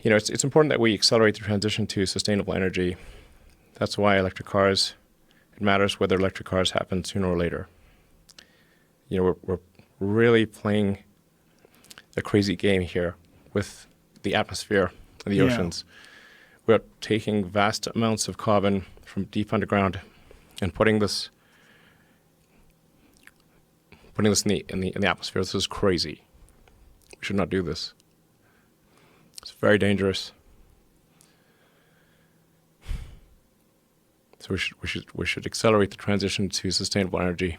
it's important that we accelerate the transition to sustainable energy. That's why electric cars, it matters whether electric cars happen sooner or later. We're really playing a crazy game here with the atmosphere and the oceans. We're taking vast amounts of carbon from deep underground and putting this in the atmosphere. This is crazy. We should not do this. It's very dangerous. So we should accelerate the transition to sustainable energy.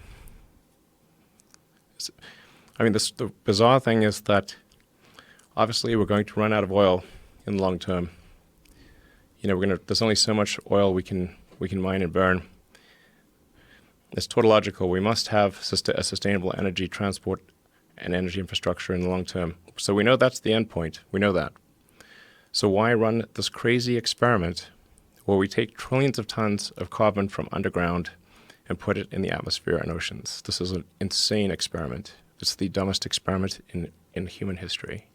The bizarre thing is that obviously we're going to run out of oil in the long term. There's only so much oil we can mine and burn. It's tautological. We must have a sustainable energy transport and energy infrastructure in the long term. So we know that's the end point. We know that. So why run this crazy experiment where we take trillions of tons of carbon from underground and put it in the atmosphere and oceans? This is an insane experiment. It's the dumbest experiment in human history.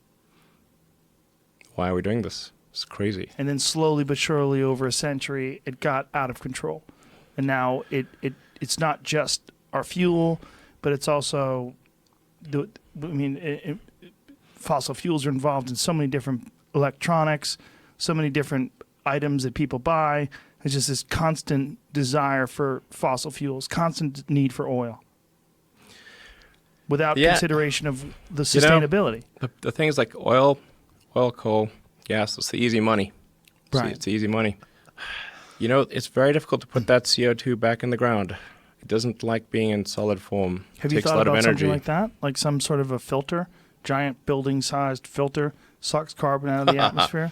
Why are we doing this? It's crazy. And then slowly but surely over a century, it got out of control. And now it's not just our fuel, but it's also, fossil fuels are involved in so many different electronics, so many different items that people buy. It's just this constant desire for fossil fuels, constant need for oil, without consideration of the sustainability. The thing is, like oil, coal, gas, it's the easy money. Right. It's the easy money. It's very difficult to put that CO2 back in the ground. It doesn't like being in solid form. Have you thought about something like that? Like some sort of a filter, giant building-sized filter, sucks carbon out of the atmosphere?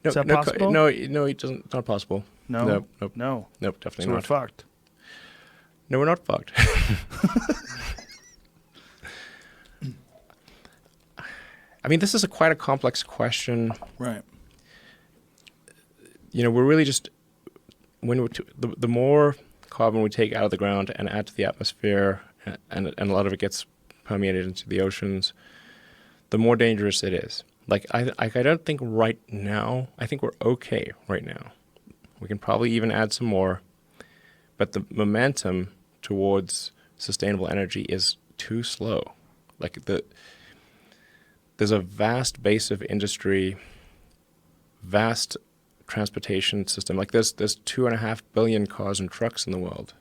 Is that possible? No, it doesn't. It's not possible. No? Nope, definitely so not. We're fucked. No, we're not fucked. This is quite a complex question. Right. We're really just, the more carbon we take out of the ground and add to the atmosphere, and a lot of it gets permeated into the oceans, the more dangerous it is. I don't think right now, I think we're okay right now. We can probably even add some more, but the momentum towards sustainable energy is too slow. There's a vast base of industry, vast transportation system. There's 2.5 billion cars and trucks in the world.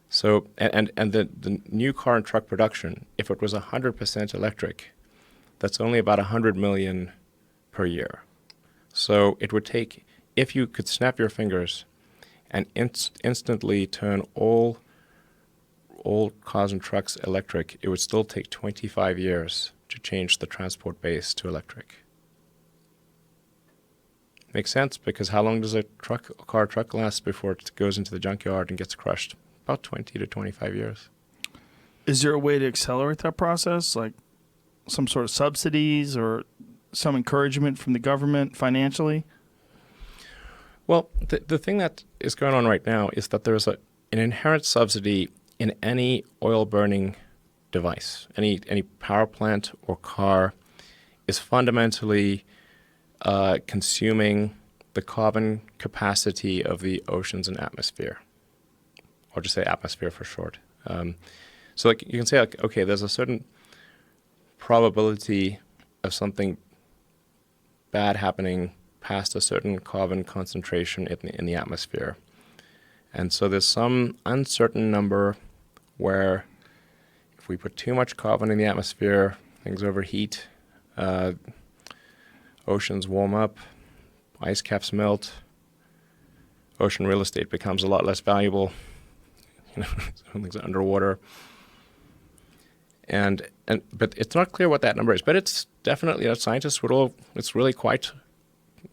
So and the new car and truck production, if it was 100% electric, that's only about 100 million per year. So it would take, if you could snap your fingers and instantly turn all cars and trucks electric, it would still take 25 years to change the transport base to electric. Makes sense, because how long does a car truck last before it goes into the junkyard and gets crushed? About 20 to 25 years. Is there a way to accelerate that process, like some sort of subsidies or some encouragement from the government financially? Well, the thing that is going on right now is that there's an inherent subsidy in any oil-burning device. Any power plant or car is fundamentally consuming the carbon capacity of the oceans and atmosphere, or just say atmosphere for short. So you can say, okay, there's a certain probability of something bad happening past a certain carbon concentration in the atmosphere. And so there's some uncertain number where if we put too much carbon in the atmosphere, things overheat, oceans warm up, ice caps melt, ocean real estate becomes a lot less valuable, things are underwater. But it's not clear what that number is. But it's definitely, scientists would all, it's really quite,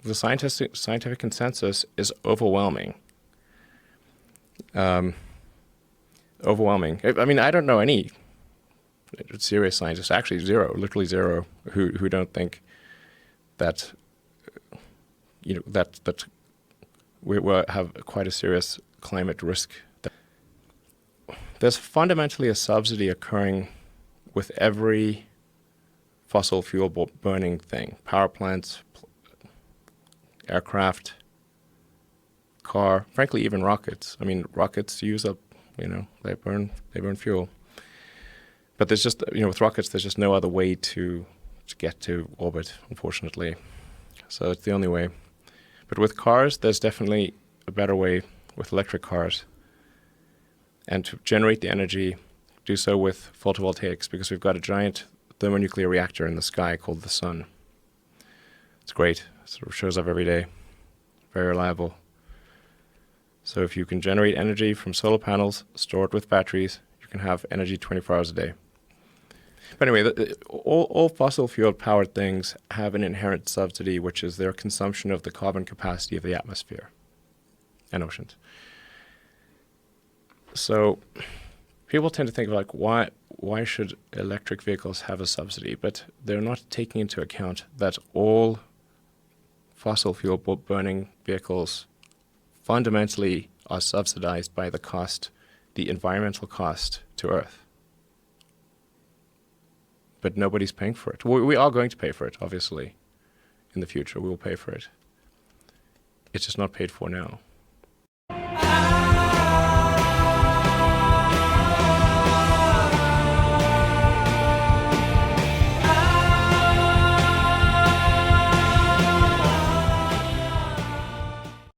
the scientific consensus is overwhelming. Overwhelming. I don't know any serious scientists, actually literally zero, who don't think that, that we will have quite a serious climate risk. There's fundamentally a subsidy occurring with every fossil fuel burning thing. Power plants, aircraft, car, frankly, even rockets. I mean, rockets use up, they burn fuel. But there's just, with rockets, there's just no other way to get to orbit, unfortunately. So it's the only way. But with cars, there's definitely a better way with electric cars. And to generate the energy, do so with photovoltaics, because we've got a giant thermonuclear reactor in the sky called the sun. It's great. It sort of shows up every day. Very reliable. So if you can generate energy from solar panels, store it with batteries, you can have energy 24 hours a day. But anyway, all fossil fuel powered things have an inherent subsidy, which is their consumption of the carbon capacity of the atmosphere and oceans. So people tend to think of why should electric vehicles have a subsidy? But they're not taking into account that all fossil fuel burning vehicles fundamentally are subsidized by the environmental cost to Earth. But nobody's paying for it. We are going to pay for it, obviously. In the future, we will pay for it. It's just not paid for now.